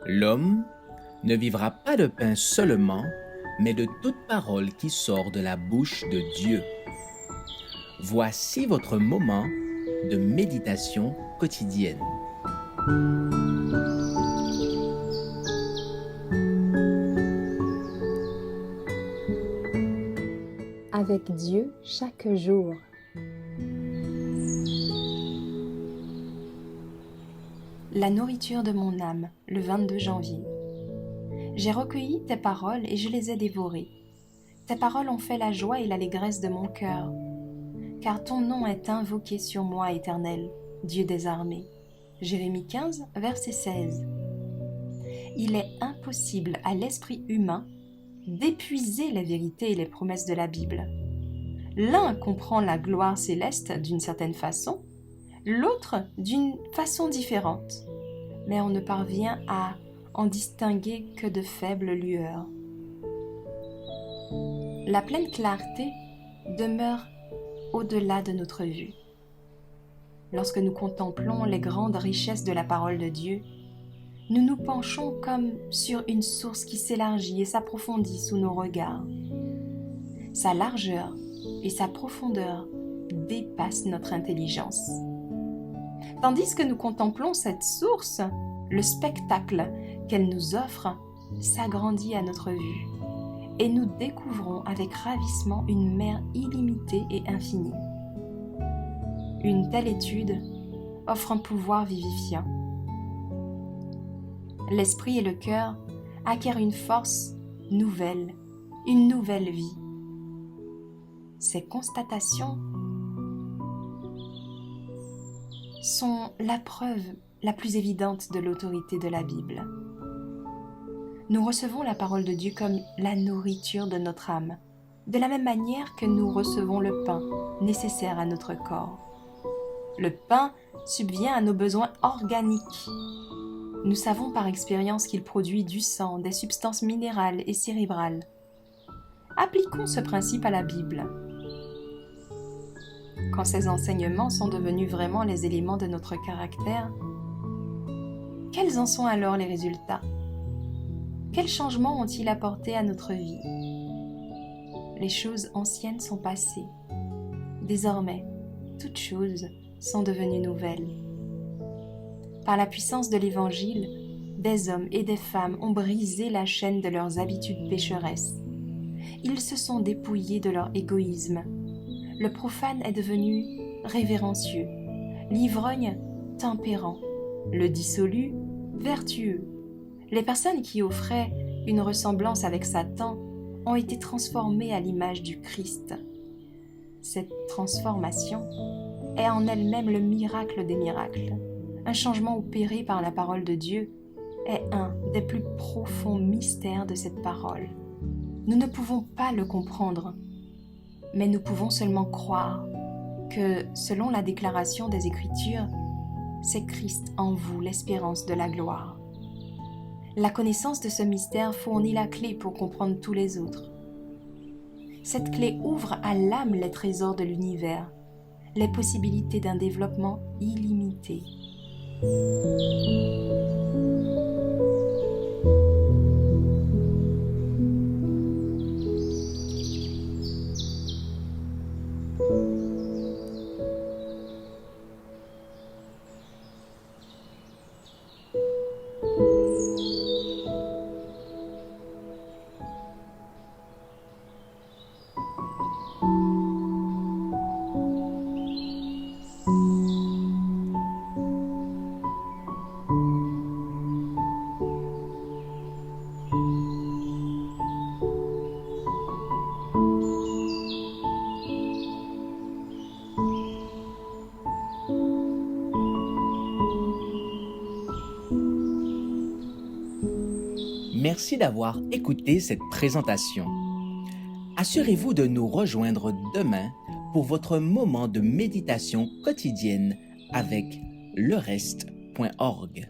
L'homme ne vivra pas de pain seulement, mais de toute parole qui sort de la bouche de Dieu. Voici votre moment de méditation quotidienne. Avec Dieu chaque jour. La nourriture de mon âme, le 22 janvier. J'ai recueilli tes paroles et je les ai dévorées. Tes paroles ont fait la joie et l'allégresse de mon cœur. Car ton nom est invoqué sur moi, Éternel, Dieu des armées. Jérémie 15, verset 16. Il est impossible à l'esprit humain d'épuiser les vérités et les promesses de la Bible. L'un comprend la gloire céleste d'une certaine façon, l'autre d'une façon différente, mais on ne parvient à en distinguer que de faibles lueurs. La pleine clarté demeure au-delà de notre vue. Lorsque nous contemplons les grandes richesses de la parole de Dieu, nous nous penchons comme sur une source qui s'élargit et s'approfondit sous nos regards. Sa largeur et sa profondeur dépassent notre intelligence. Tandis que nous contemplons cette source, le spectacle qu'elle nous offre s'agrandit à notre vue et nous découvrons avec ravissement une mer illimitée et infinie. Une telle étude offre un pouvoir vivifiant. L'esprit et le cœur acquièrent une force nouvelle, une nouvelle vie. Ces constatations sont la preuve la plus évidente de l'autorité de la Bible. Nous recevons la parole de Dieu comme la nourriture de notre âme, de la même manière que nous recevons le pain nécessaire à notre corps. Le pain subvient à nos besoins organiques. Nous savons par expérience qu'il produit du sang, des substances minérales et cérébrales. Appliquons ce principe à la Bible. Quand ces enseignements sont devenus vraiment les éléments de notre caractère, quels en sont alors les résultats? Quels changements ont-ils apporté à notre vie? Les choses anciennes sont passées. Désormais, toutes choses sont devenues nouvelles. Par la puissance de l'Évangile, des hommes et des femmes ont brisé la chaîne de leurs habitudes pécheresses. Ils se sont dépouillés de leur égoïsme. Le profane est devenu révérencieux, l'ivrogne tempérant, le dissolu vertueux. Les personnes qui offraient une ressemblance avec Satan ont été transformées à l'image du Christ. Cette transformation est en elle-même le miracle des miracles. Un changement opéré par la parole de Dieu est un des plus profonds mystères de cette parole. Nous ne pouvons pas le comprendre, mais nous pouvons seulement croire que, selon la déclaration des Écritures, c'est Christ en vous l'espérance de la gloire. La connaissance de ce mystère fournit la clé pour comprendre tous les autres. Cette clé ouvre à l'âme les trésors de l'univers, les possibilités d'un développement illimité. Merci d'avoir écouté cette présentation. Assurez-vous de nous rejoindre demain pour votre moment de méditation quotidienne avec lereste.org.